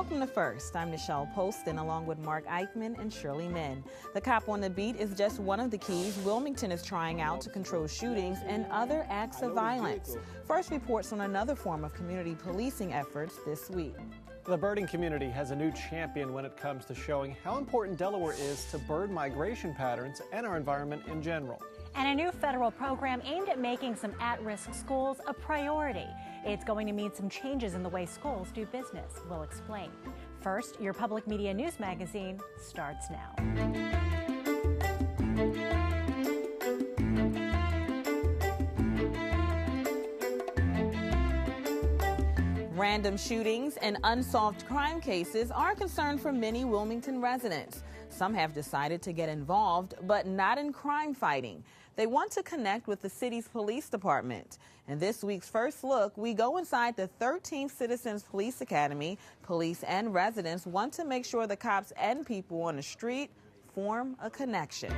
Welcome to First. I'm Nichelle Poston along with Mark Eichman and Shirley Min. The Cop on the Beat is just one of the keys Wilmington is trying out to control shootings and other acts of violence. First reports on another form of community policing efforts this week. The birding community has a new champion when it comes to showing how important Delaware is to bird migration patterns and our environment in general. And a new federal program aimed at making some at-risk schools a priority. It's going to mean some changes in the way schools do business. We'll explain. First, your public media news magazine starts now. Random shootings and unsolved crime cases are a concern for many Wilmington residents. Some have decided to get involved, but not in crime fighting. They want to connect with the city's police department. In this week's First Look, we go inside the 13th Citizens Police Academy. Police and residents want to make sure the cops and people on the street form a connection.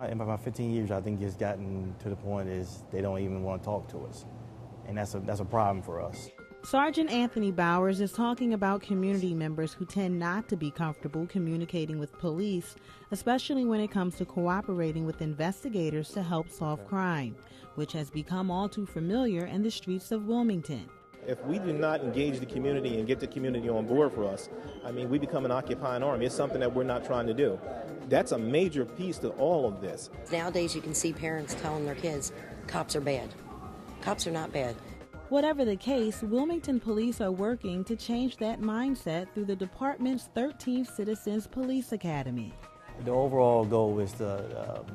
In about 15 years, I think it's gotten to the point is they don't even want to talk to us. And that's a problem for us. Sergeant Anthony Bowers is talking about community members who tend not to be comfortable communicating with police, especially when it comes to cooperating with investigators to help solve crime, which has become all too familiar in the streets of Wilmington. If we do not engage the community and get the community on board for us, I mean, we become an occupying army. It's something that we're not trying to do. That's a major piece to all of this. Nowadays, you can see parents telling their kids, cops are bad. Cops are not bad. Whatever the case, Wilmington police are working to change that mindset through the department's 13th Citizens Police Academy. The overall goal is to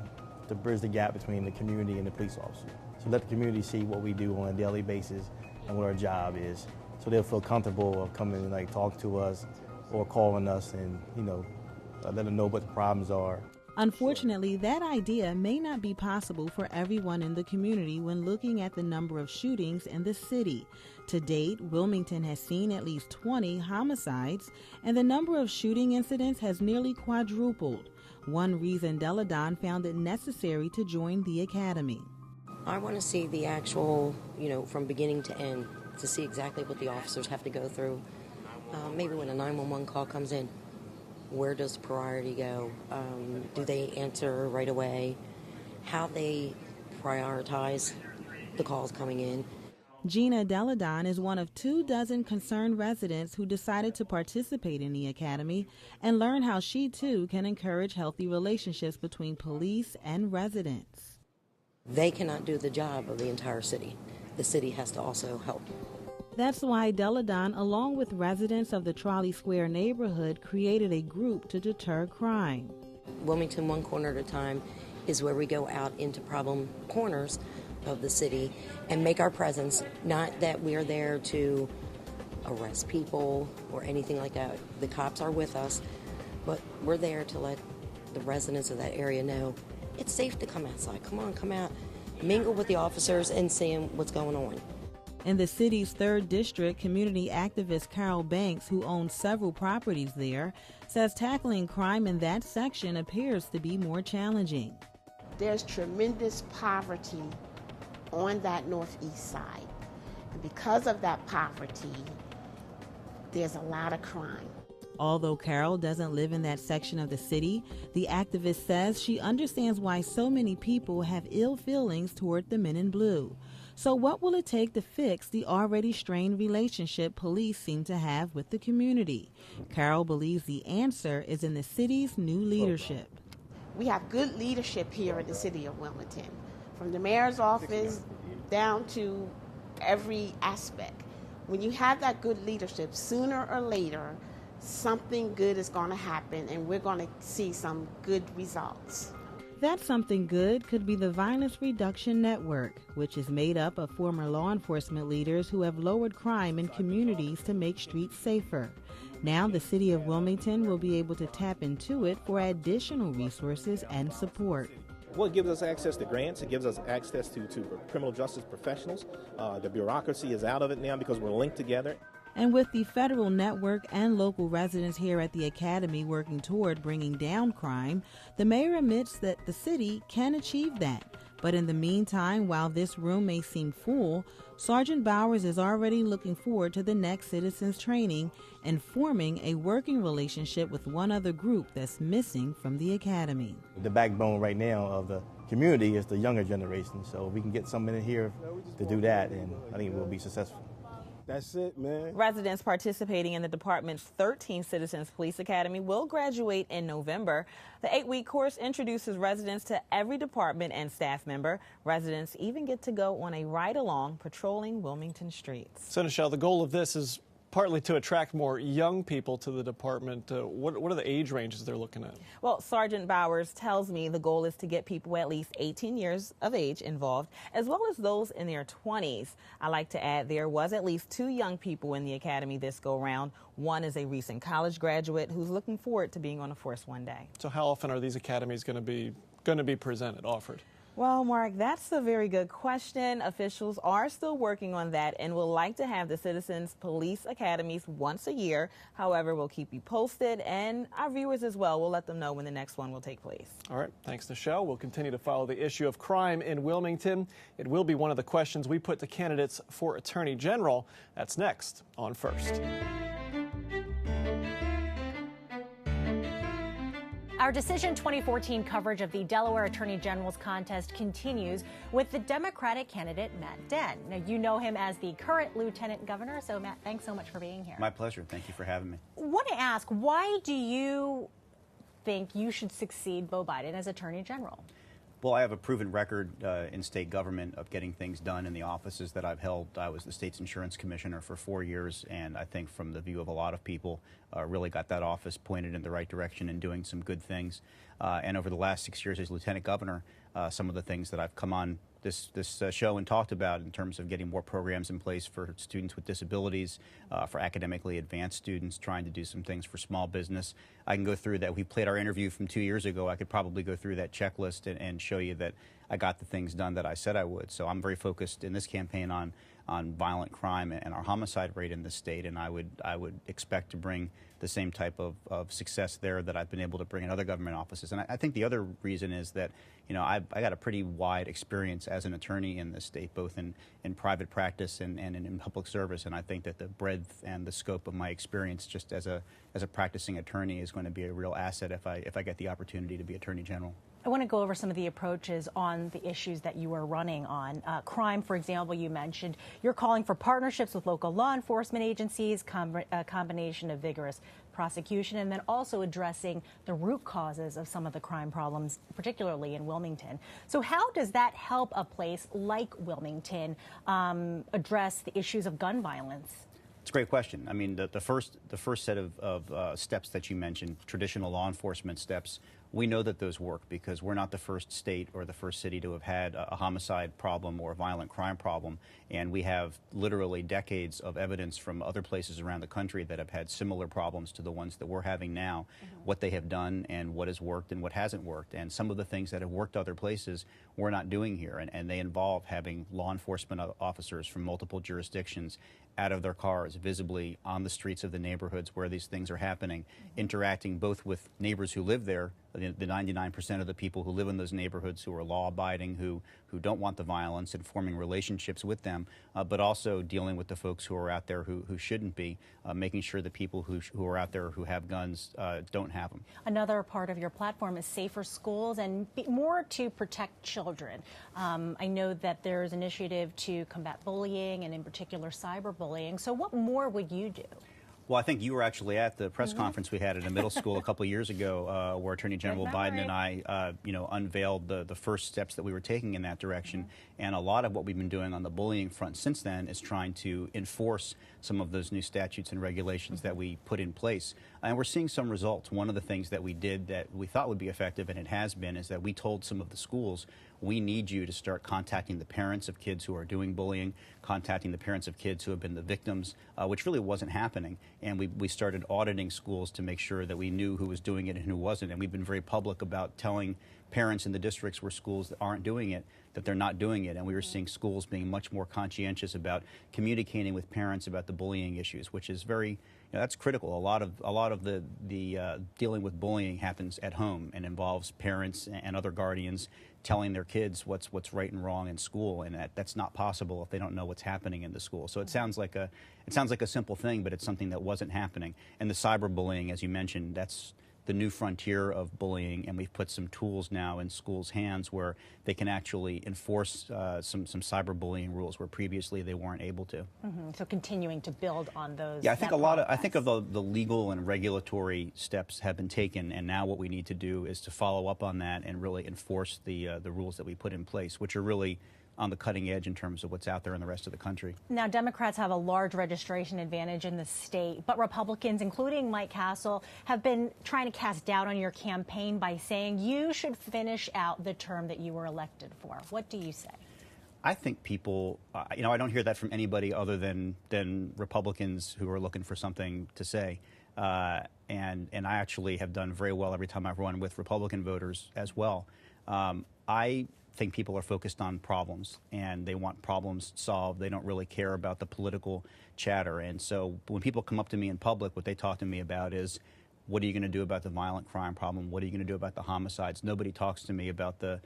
bridge the gap between the community and the police officer. So let the community see what we do on a daily basis and what our job is, so they'll feel comfortable of coming and talk to us or calling us and let them know what the problems are. Unfortunately, that idea may not be possible for everyone in the community when looking at the number of shootings in the city. To date, Wilmington has seen at least 20 homicides, and the number of shooting incidents has nearly quadrupled. One reason Deladon found it necessary to join the academy. I want to see the actual, from beginning to end, to see exactly what the officers have to go through. Maybe when a 911 call comes in, where does priority go? Do they answer right away? How they prioritize the calls coming in. Gina Deladon is one of 24 concerned residents who decided to participate in the academy and learn how she too can encourage healthy relationships between police and residents. They cannot do the job of the entire city. The city has to also help. That's why Deladon, along with residents of the Trolley Square neighborhood, created a group to deter crime. Wilmington One Corner at a Time is where we go out into problem corners of the city and make our presence. Not that we're there to arrest people or anything like that. The cops are with us, but we're there to let the residents of that area know it's safe to come outside. Come on, come out, mingle with the officers and see what's going on. In the city's 3rd District, community activist Carol Banks, who owns several properties there, says tackling crime in that section appears to be more challenging. There's tremendous poverty on that northeast side. And because of that poverty, there's a lot of crime. Although Carol doesn't live in that section of the city, the activist says she understands why so many people have ill feelings toward the men in blue. So what will it take to fix the already strained relationship police seem to have with the community? Carol believes the answer is in the city's new leadership. We have good leadership here in the city of Wilmington, from the mayor's office down to every aspect. When you have that good leadership, sooner or later, something good is going to happen and we're going to see some good results. That something good could be the Violence Reduction Network, which is made up of former law enforcement leaders who have lowered crime in communities to make streets safer. Now the city of Wilmington will be able to tap into it for additional resources and support. Well, it gives us access to grants. It gives us access to criminal justice professionals. The bureaucracy is out of it now because we're linked together. And with the federal network and local residents here at the Academy working toward bringing down crime, the mayor admits that the city can achieve that But in the meantime, while this room may seem full, Sergeant Bowers is already looking forward to the next citizens training and forming a working relationship with one other group that's missing from the academy. The backbone right now of the community is the younger generation, so if we can get someone in here to do that, and I think we'll be successful. That's it, man. Residents participating in the department's 13th Citizens Police Academy will graduate in November. The 8-week course introduces residents to every department and staff member. Residents even get to go on a ride-along patrolling Wilmington streets. So, Nichelle, the goal of this is partly to attract more young people to the department. What are the age ranges they're looking at? Well, Sergeant Bowers tells me the goal is to get people at least 18 years of age involved, as well as those in their 20s. I like to add there was at least 2 young people in the academy this go-round. One is a recent college graduate who's looking forward to being on the force one day. So how often are these academies going to be presented, offered? Well, Mark, that's a very good question. Officials are still working on that and will like to have the Citizens Police Academies once a year. However, we'll keep you posted, and our viewers as well. We'll let them know when the next one will take place. All right. Thanks, Nichelle. We'll continue to follow the issue of crime in Wilmington. It will be one of the questions we put to candidates for Attorney General. That's next on First. Our Decision 2014 coverage of the Delaware Attorney General's contest continues with the Democratic candidate, Matt Dehn. Now, you know him as the current Lieutenant Governor, so Matt, thanks so much for being here. My pleasure. Thank you for having me. I want to ask, why do you think you should succeed Beau Biden as Attorney General? Well, I have a proven record in state government of getting things done in the offices that I've held. I was the state's insurance commissioner for 4 years, and I think from the view of a lot of people, really got that office pointed in the right direction and doing some good things. And over the last 6 years as lieutenant governor, some of the things that I've come on this show and talked about in terms of getting more programs in place for students with disabilities, for academically advanced students, trying to do some things for small business. I can go through that. We played our interview from 2 years ago. I could probably go through that checklist and show you that I got the things done that I said I would. So I'm very focused in this campaign on violent crime and our homicide rate in the state, and I would expect to bring the same type of success there that I've been able to bring in other government offices. And I think the other reason is that, you know, I got a pretty wide experience as an attorney in this state, both in private practice and in public service, and I think that the breadth and the scope of my experience just as a practicing attorney is going to be a real asset if I get the opportunity to be Attorney General. I want to go over some of the approaches on the issues that you are running on. Crime, for example, you mentioned. You're calling for partnerships with local law enforcement agencies, a combination of vigorous prosecution, and then also addressing the root causes of some of the crime problems, particularly in Wilmington. So how does that help a place like Wilmington address the issues of gun violence? It's a great question. I mean, the first set of steps that you mentioned, traditional law enforcement steps, we know that those work because we're not the first state or the first city to have had a homicide problem or a violent crime problem, and we have literally decades of evidence from other places around the country that have had similar problems to the ones that we're having now, what they have done and what has worked and what hasn't worked. And some of the things that have worked other places we're not doing here, and they involve having law enforcement officers from multiple jurisdictions out of their cars, visibly on the streets of the neighborhoods where these things are happening, interacting both with neighbors who live there, the 99% of the people who live in those neighborhoods who are law-abiding, who don't want the violence, and forming relationships with them, but also dealing with the folks who are out there who shouldn't be, making sure the people who are out there who have guns don't have them. Another part of your platform is safer schools and more to protect children. I know that there's an initiative to combat bullying and in particular cyberbullying. So what more would you do? Well, I think you were actually at the press conference we had at a middle school a couple of years ago where Attorney General Biden and I, unveiled the first steps that we were taking in that direction. And a lot of what we've been doing on the bullying front since then is trying to enforce some of those new statutes and regulations that we put in place. And we're seeing some results. One of the things that we did that we thought would be effective, and it has been, is that we told some of the schools, we need you to start contacting the parents of kids who are doing bullying, contacting the parents of kids who have been the victims, which really wasn't happening. And we started auditing schools to make sure that we knew who was doing it and who wasn't. And we've been very public about telling parents in the districts where schools that aren't doing it that they're not doing it. And we were seeing schools being much more conscientious about communicating with parents about the bullying issues, which is very, that's critical. A lot of the dealing with bullying happens at home and involves parents and other guardians telling their kids what's right and wrong in school, and that's not possible if they don't know what's happening in the school. So it sounds like a simple thing, but it's something that wasn't happening. And the cyberbullying, as you mentioned, that's the new frontier of bullying, and we've put some tools now in schools' hands where they can actually enforce some cyberbullying rules where previously they weren't able to. So continuing to build on those. Yeah, I think I think of the legal and regulatory steps have been taken, and now what we need to do is to follow up on that and really enforce the rules that we put in place, which are really on the cutting edge in terms of what's out there in the rest of the country. Now, Democrats have a large registration advantage in the state, but Republicans, including Mike Castle, have been trying to cast doubt on your campaign by saying you should finish out the term that you were elected for. What do you say? I think people, I don't hear that from anybody other than Republicans who are looking for something to say. And I actually have done very well every time I've run with Republican voters as well. I think people are focused on problems, and they want problems solved. They don't really care about the political chatter. And so when people come up to me in public, what they talk to me about is, what are you going to do about the violent crime problem? What are you going to do about the homicides? Nobody talks to me about the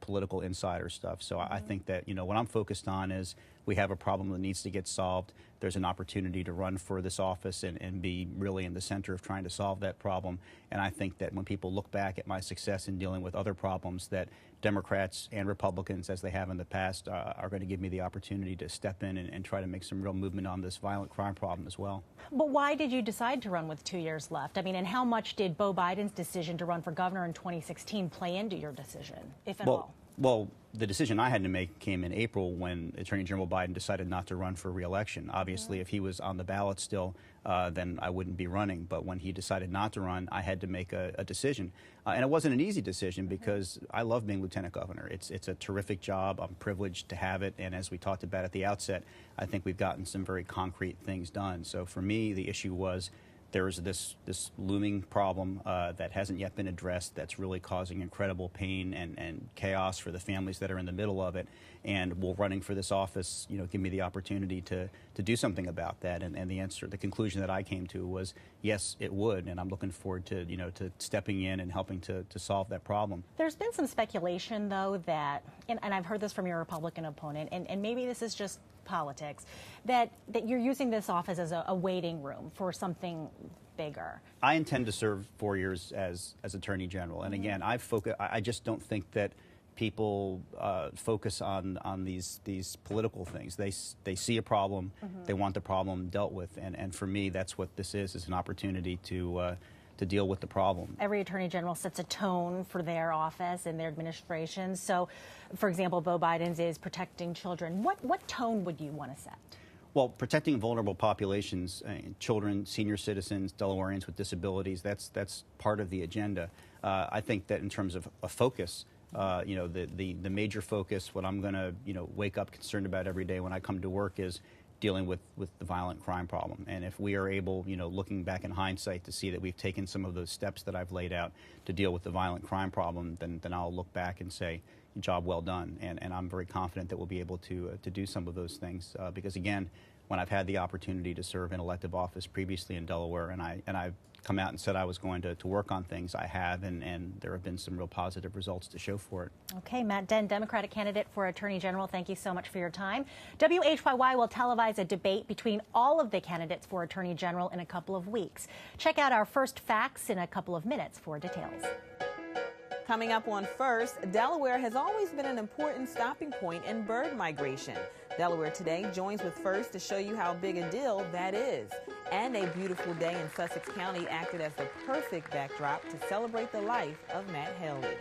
political insider stuff. So I think that, what I'm focused on is we have a problem that needs to get solved. There's an opportunity to run for this office and be really in the center of trying to solve that problem. And I think that when people look back at my success in dealing with other problems, that Democrats and Republicans, as they have in the past, are going to give me the opportunity to step in and try to make some real movement on this violent crime problem as well. But why did you decide to run with 2 years left? I mean, and how much did Beau Biden's decision to run for governor in 2016 play into your decision, if at all? Well, the decision I had to make came in April when Attorney General Biden decided not to run for re-election. Obviously, if he was on the ballot still, then I wouldn't be running. But when he decided not to run, I had to make a decision. And it wasn't an easy decision because I love being lieutenant governor. It's a terrific job. I'm privileged to have it. And as we talked about at the outset, I think we've gotten some very concrete things done. So for me, the issue was there is this looming problem that hasn't yet been addressed that's really causing incredible pain and chaos for the families that are in the middle of it. And will running for this office, give me the opportunity to do something about that? And the conclusion that I came to was yes, it would. And I'm looking forward to, to stepping in and helping to solve that problem. There's been some speculation, though, that, and I've heard this from your Republican opponent, and maybe this is just politics, that you're using this office as a waiting room for something bigger. I intend to serve 4 years as Attorney General. And again, I just don't think that people focus on these political things. They see a problem, they want the problem dealt with, and for me, that's what this is an opportunity to deal with the problem. Every Attorney General sets a tone for their office and their administration. So, for example, Beau Biden's is protecting children. What tone would you want to set? Well, protecting vulnerable populations, children, senior citizens, Delawareans with disabilities, that's part of the agenda. I think that in terms of a focus, the major focus, what I'm going to wake up concerned about every day when I come to work is dealing with the violent crime problem. And if we are able, looking back in hindsight, to see that we've taken some of those steps that I've laid out to deal with the violent crime problem, then I'll look back and say, job well done. And I'm very confident that we'll be able to do some of those things because, again, when I've had the opportunity to serve in elective office previously in Delaware, and I've come out and said I was going to work on things, I have, and there have been some real positive results to show for it. Okay, Matt Dehn, Democratic candidate for Attorney General, thank you so much for your time. WHYY will televise a debate between all of the candidates for Attorney General in a couple of weeks. Check out our first facts in a couple of minutes for details. Coming up on First, Delaware has always been an important stopping point in bird migration. Delaware Today joins with First to show you how big a deal that is. And a beautiful day in Sussex County acted as the perfect backdrop to celebrate the life of Matt Haley.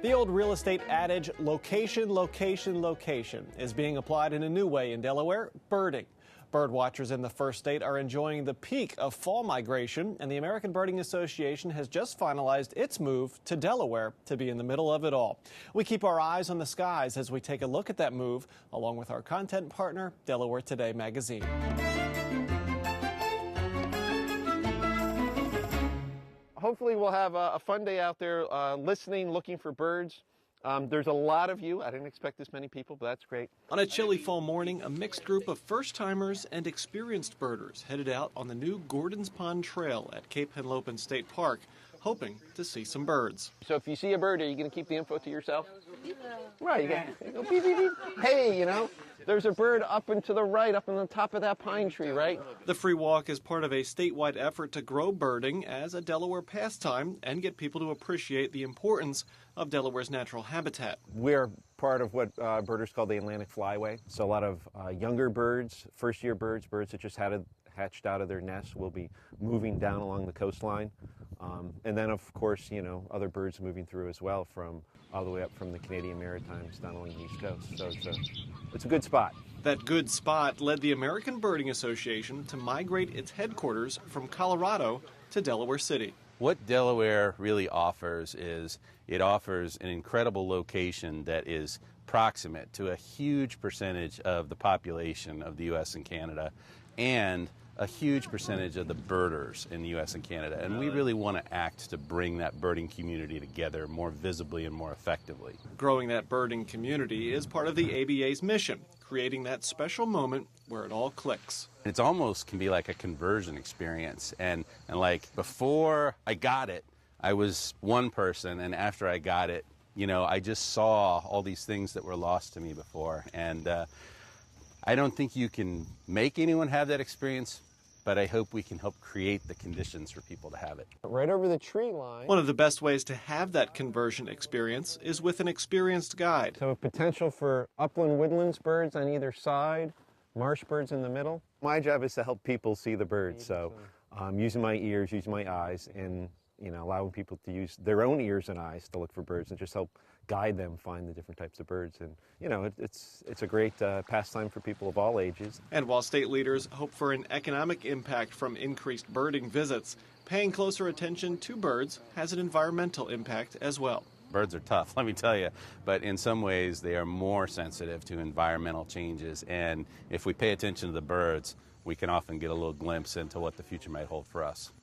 The old real estate adage, location, location, location, is being applied in a new way in Delaware, birding. Bird watchers in the first state are enjoying the peak of fall migration, and the American Birding Association has just finalized its move to Delaware to be in the middle of it all. We keep our eyes on the skies as we take a look at that move, along with our content partner, Delaware Today magazine. hopefully we'll have a fun day out there listening, looking for birds. There's a lot of you. I didn't expect this many people, but that's great. On a chilly fall morning, a mixed group of first-timers and experienced birders headed out on the new Gordon's Pond Trail at Cape Henlopen State Park, hoping to see some birds. So if you see a bird, are you going to keep the info to yourself? Right, you go beep, beep, beep. Hey, there's a bird up and to the right, up on the top of that pine tree, right? The free walk is part of a statewide effort to grow birding as a Delaware pastime and get people to appreciate the importance of Delaware's natural habitat. We're part of what birders call the Atlantic Flyway. So a lot of younger birds, first-year birds that just hatched out of their nests will be moving down along the coastline. And then, of course, other birds moving through as well from all the way up from the Canadian Maritimes down along the East Coast. So it's a good spot. That good spot led the American Birding Association to migrate its headquarters from Colorado to Delaware City. What Delaware really offers is it offers an incredible location that is proximate to a huge percentage of the population of the U.S. and Canada and a huge percentage of the birders in the U.S. and Canada. And we really want to act to bring that birding community together more visibly and more effectively. Growing that birding community is part of the ABA's mission, creating that special moment where it all clicks. It almost can be like a conversion experience. And like before I got it, I was one person, and after I got it, I just saw all these things that were lost to me before. And I don't think you can make anyone have that experience, but I hope we can help create the conditions for people to have it. Right over the tree line. One of the best ways to have that conversion experience is with an experienced guide. So potential for upland woodlands birds on either side, marsh birds in the middle. My job is to help people see the birds, so using my ears, using my eyes, and allowing people to use their own ears and eyes to look for birds and just help guide them find the different types of birds. And it's a great pastime for people of all ages. And while state leaders hope for an economic impact from increased birding visits, paying closer attention to birds has an environmental impact as well. Birds are tough, let me tell you, but in some ways they are more sensitive to environmental changes. And if we pay attention to the birds, we can often get a little glimpse into what the future might hold for us.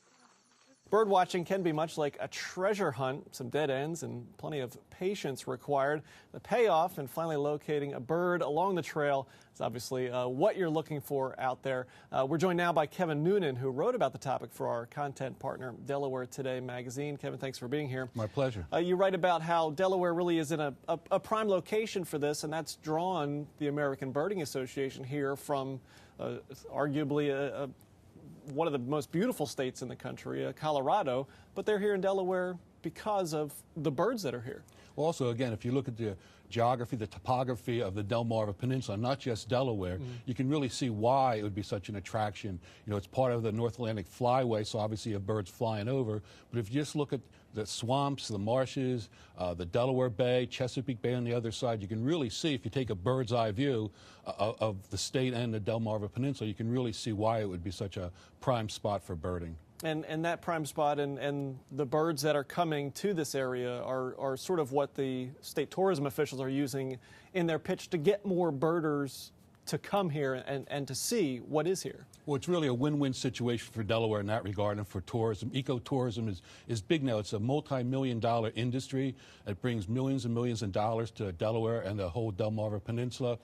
Bird watching can be much like a treasure hunt, some dead ends and plenty of patience required. The payoff in finally locating a bird along the trail is obviously what you're looking for out there. We're joined now by Kevin Noonan, who wrote about the topic for our content partner, Delaware Today magazine. Kevin, thanks for being here. My pleasure. You write about how Delaware really is in a prime location for this, and that's drawn the American Birding Association here from arguably one of the most beautiful states in the country, Colorado, but they're here in Delaware because of the birds that are here. Well, also, again, if you look at the geography, the topography of the Delmarva Peninsula, not just Delaware, you can really see why it would be such an attraction. It's part of the North Atlantic Flyway, so obviously you have birds flying over. But if you just look at the swamps, the marshes, the Delaware Bay, Chesapeake Bay on the other side, you can really see, if you take a bird's eye view of the state and the Delmarva Peninsula, you can really see why it would be such a prime spot for birding. And that prime spot and the birds that are coming to this area are sort of what the state tourism officials are using in their pitch to get more birders to come here and to see what is here. Well, it's really a win-win situation for Delaware in that regard and for tourism. Ecotourism is big now. It's a multi-million-dollar industry. It brings millions and millions of dollars to Delaware and the whole Delmarva Peninsula.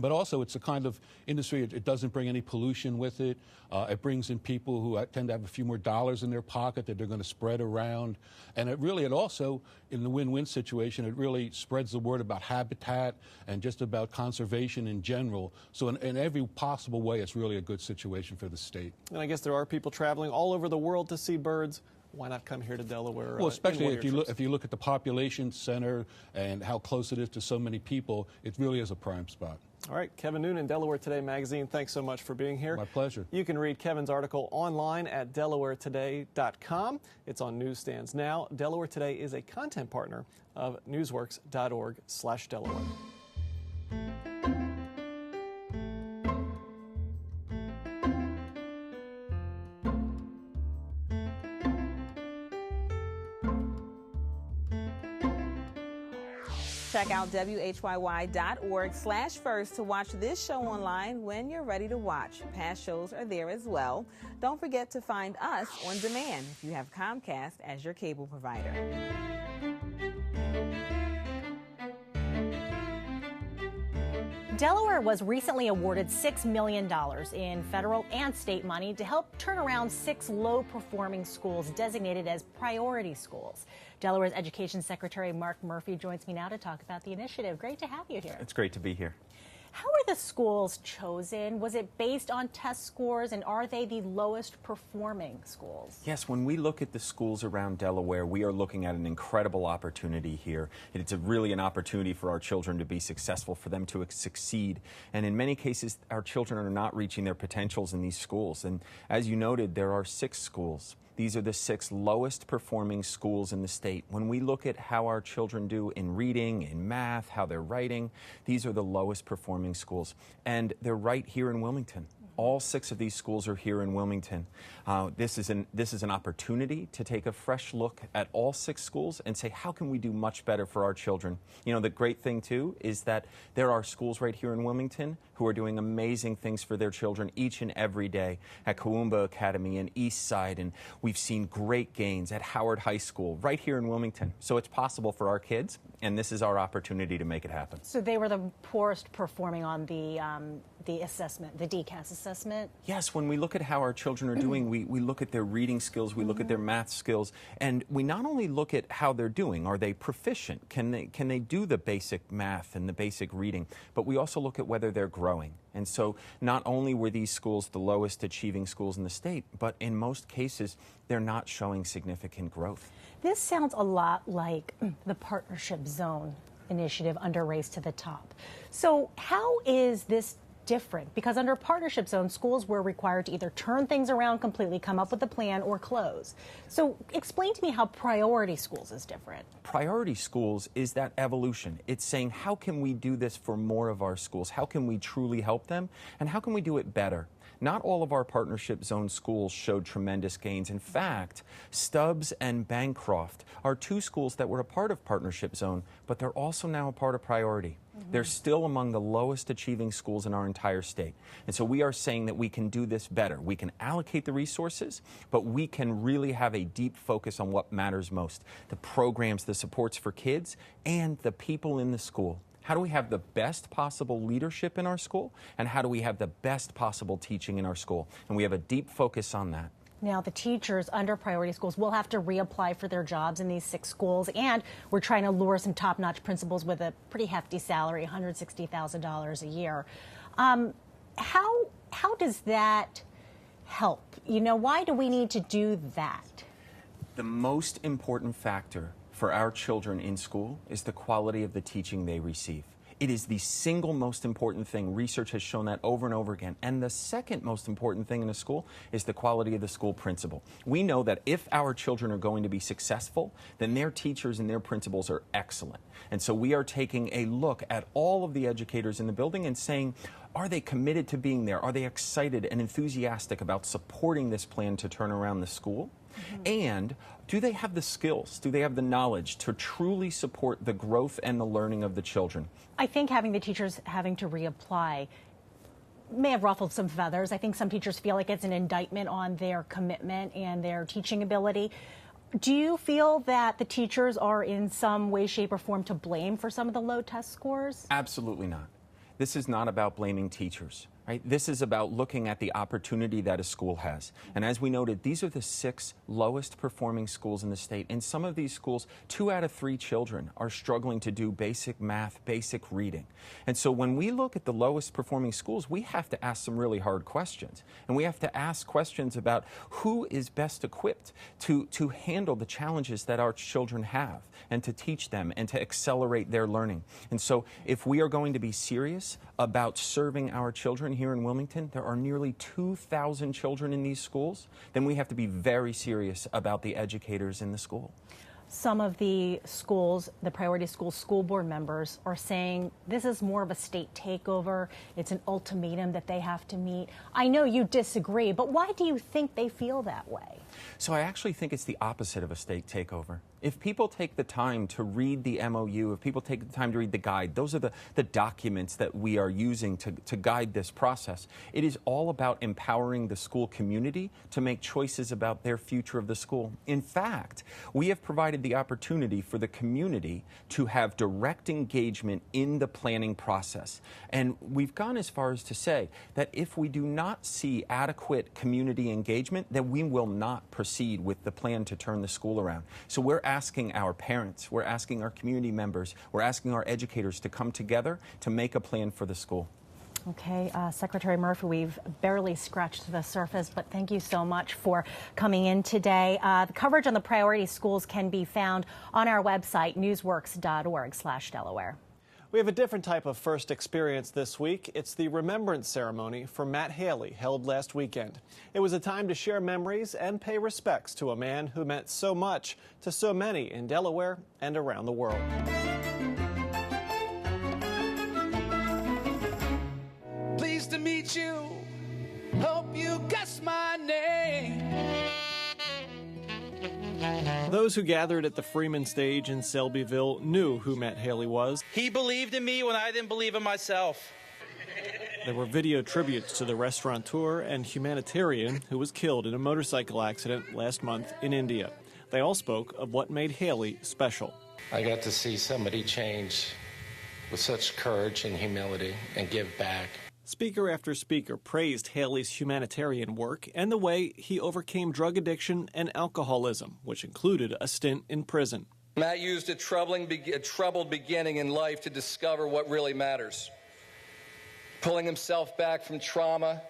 But also it's a kind of industry, it doesn't bring any pollution with it. It brings in people who tend to have a few more dollars in their pocket that they're going to spread around. And it also, in the win-win situation, it really spreads the word about habitat and just about conservation in general. So in every possible way, it's really a good situation for the state. And I guess there are people traveling all over the world to see birds. Why not come here to Delaware? Well, especially if you look at the population center and how close it is to so many people, it really is a prime spot. All right, Kevin Noonan, Delaware Today magazine, thanks so much for being here. My pleasure. You can read Kevin's article online at delawaretoday.com. It's on newsstands now. Delaware Today is a content partner of newsworks.org/Delaware. Check out WHYY.org/first to watch this show online when you're ready to watch. Past shows are there as well. Don't forget to find us on demand if you have Comcast as your cable provider. Delaware was recently awarded $6 million in federal and state money to help turn around 6 low-performing schools designated as priority schools. Delaware's Education Secretary Mark Murphy joins me now to talk about the initiative. Great to have you here. It's great to be here. How are the schools chosen? Was it based on test scores, and are they the lowest performing schools? Yes, when we look at the schools around Delaware, we are looking at an incredible opportunity here. It's really an opportunity for our children to be successful, for them to succeed. And in many cases, our children are not reaching their potentials in these schools. And as you noted, there are 6 schools. These are the 6 lowest performing schools in the state. When we look at how our children do in reading, in math, how they're writing, these are the lowest performing schools. And they're right here in Wilmington. All 6 of these schools are here in Wilmington. This is an opportunity to take a fresh look at all 6 schools and say, how can we do much better for our children? You know, the great thing, too, is that there are schools right here in Wilmington who are doing amazing things for their children each and every day at Coumba Academy and East Side, and we've seen great gains at Howard High School right here in Wilmington. So it's possible for our kids, and this is our opportunity to make it happen. So they were the poorest performing on the assessment, the DCAS assessment? Yes, when we look at how our children are doing, we look at their reading skills, we look at their math skills, and we not only look at how they're doing, are they proficient, can they do the basic math and the basic reading, but we also look at whether they're growing. And so not only were these schools the lowest achieving schools in the state, but in most cases, they're not showing significant growth. This sounds a lot like the Partnership Zone initiative under Race to the Top. So how is this different? Because under Partnership Zone, schools were required to either turn things around completely, come up with a plan, or close. So explain to me how priority schools is different. Priority schools is that evolution. It's saying, how can we do this for more of our schools? How can we truly help them? And how can we do it better? Not all of our Partnership Zone schools showed tremendous gains. In fact, Stubbs and Bancroft are 2 schools that were a part of Partnership Zone, but they're also now a part of Priority. They're still among the lowest achieving schools in our entire state. And so we are saying that we can do this better. We can allocate the resources, but we can really have a deep focus on what matters most: the programs, the supports for kids, and the people in the school. How do we have the best possible leadership in our school? And how do we have the best possible teaching in our school? And we have a deep focus on that. Now, the teachers under priority schools will have to reapply for their jobs in these 6 schools, and we're trying to lure some top-notch principals with a pretty hefty salary, $160,000 a year. How does that help? You know, why do we need to do that? The most important factor for our children in school is the quality of the teaching they receive. It is the single most important thing. Research has shown that over and over again. And the second most important thing in a school is the quality of the school principal. We know that if our children are going to be successful, then their teachers and their principals are excellent. And so we are taking a look at all of the educators in the building and saying, are they committed to being there? Are they excited and enthusiastic about supporting this plan to turn around the school? And do they have the skills? Do they have the knowledge to truly support the growth and the learning of the children? I think having the teachers having to reapply may have ruffled some feathers. I think some teachers feel like it's an indictment on their commitment and their teaching ability. Do you feel that the teachers are in some way, shape, or form to blame for some of the low test scores? Absolutely not. This is not about blaming teachers. Right? This is about looking at the opportunity that a school has. And as we noted, these are the 6 lowest performing schools in the state. In some of these schools, 2 out of 3 children are struggling to do basic math, basic reading. And so when we look at the lowest performing schools, we have to ask some really hard questions. And we have to ask questions about who is best equipped to handle the challenges that our children have and to teach them and to accelerate their learning. And so if we are going to be serious about serving our children here in Wilmington, there are nearly 2,000 children in these schools, then we have to be very serious about the educators in the school. Some of the schools, the priority school board members are saying this is more of a state takeover. It's an ultimatum that they have to meet. I know you disagree, but why do you think they feel that way? So I actually think it's the opposite of a state takeover. If people take the time to read the MOU, if people take the time to read the guide, those are the documents that we are using to guide this process. It is all about empowering the school community to make choices about their future of the school. In fact, we have provided the opportunity for the community to have direct engagement in the planning process. And we've gone as far as to say that if we do not see adequate community engagement, then we will not proceed with the plan to turn the school around. So we're asking our parents, we're asking our community members, we're asking our educators to come together to make a plan for the school. Okay, Secretary Murphy, we've barely scratched the surface, but thank you so much for coming in today. The coverage on the priority schools can be found on our website, newsworks.org/Delaware. We have a different type of first experience this week. It's the remembrance ceremony for Matt Haley, held last weekend. It was a time to share memories and pay respects to a man who meant so much to so many in Delaware and around the world. Pleased to meet you. Hope you guess my name. Those who gathered at the Freeman stage in Selbyville knew who Matt Haley was. He believed in me when I didn't believe in myself. There were video tributes to the restaurateur and humanitarian who was killed in a motorcycle accident last month in India. They all spoke of what made Haley special. I got to see somebody change with such courage and humility and give back. Speaker after speaker praised Haley's humanitarian work and the way he overcame drug addiction and alcoholism, which included a stint in prison. Matt used a troubled beginning in life to discover what really matters. Pulling himself back from trauma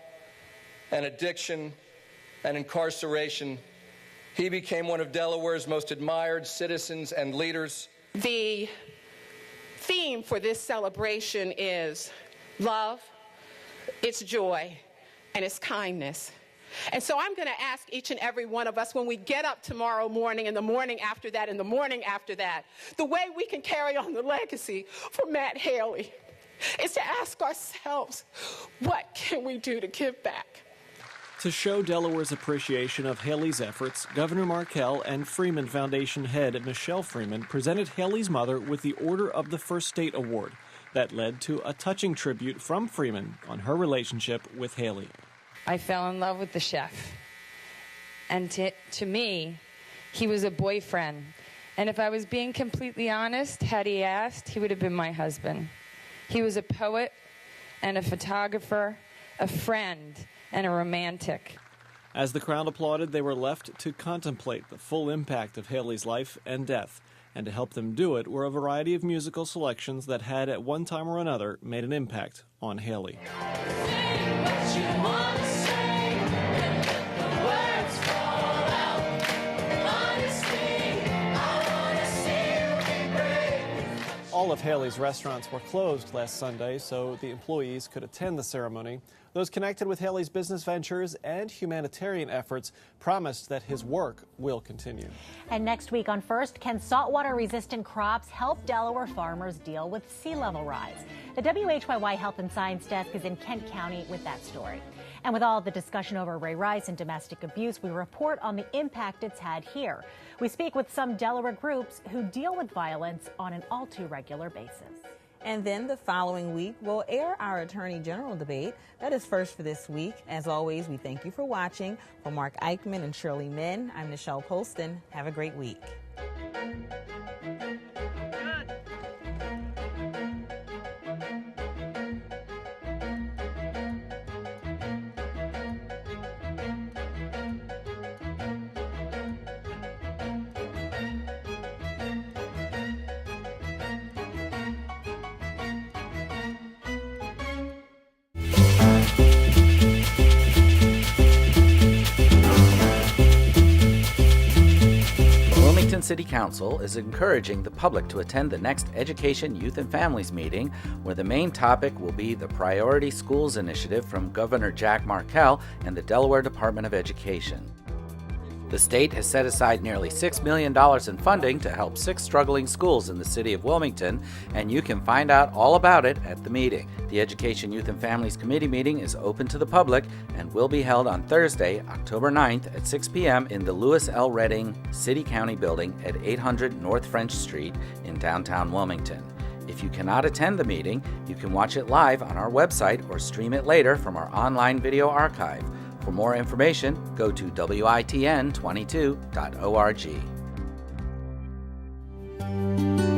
and addiction and incarceration, he became one of Delaware's most admired citizens and leaders. The theme for this celebration is love, it's joy, and it's kindness. And so I'm going to ask each and every one of us, when we get up tomorrow morning and the morning after that and the morning after that, the way we can carry on the legacy for Matt Haley is to ask ourselves, what can we do to give back? To show Delaware's appreciation of Haley's efforts, Governor Markell and Freeman Foundation head Michelle Freeman presented Haley's mother with the Order of the First State Award. That led to a touching tribute from Freeman on her relationship with Haley. I fell in love with the chef. And to me, he was a boyfriend. And if I was being completely honest, had he asked, he would have been my husband. He was a poet and a photographer, a friend, and a romantic. As the crowd applauded, they were left to contemplate the full impact of Haley's life and death. And to help them do it were a variety of musical selections that had, at one time or another, made an impact on Haley. All of Haley's restaurants were closed last Sunday, so the employees could attend the ceremony. Those connected with Haley's business ventures and humanitarian efforts promised that his work will continue. And next week on First, can saltwater-resistant crops help Delaware farmers deal with sea level rise? The WHYY Health and Science Desk is in Kent County with that story. And with all the discussion over Ray Rice and domestic abuse, we report on the impact it's had here. We speak with some Delaware groups who deal with violence on an all too regular basis. And then the following week, we'll air our Attorney General debate. That is First for this week. As always, we thank you for watching. For Mark Eichman and Shirley Min, I'm Nichelle Colston. Have a great week. City Council is encouraging the public to attend the next Education, Youth, and Families meeting, where the main topic will be the Priority Schools Initiative from Governor Jack Markell and the Delaware Department of Education. The state has set aside nearly $6 million in funding to help 6 struggling schools in the city of Wilmington, and you can find out all about it at the meeting. The Education, Youth, and Families Committee meeting is open to the public and will be held on Thursday, October 9th at 6 p.m. in the Lewis L. Redding City County Building at 800 North French Street in downtown Wilmington. If you cannot attend the meeting, you can watch it live on our website or stream it later from our online video archive. For more information, go to WITN22.org.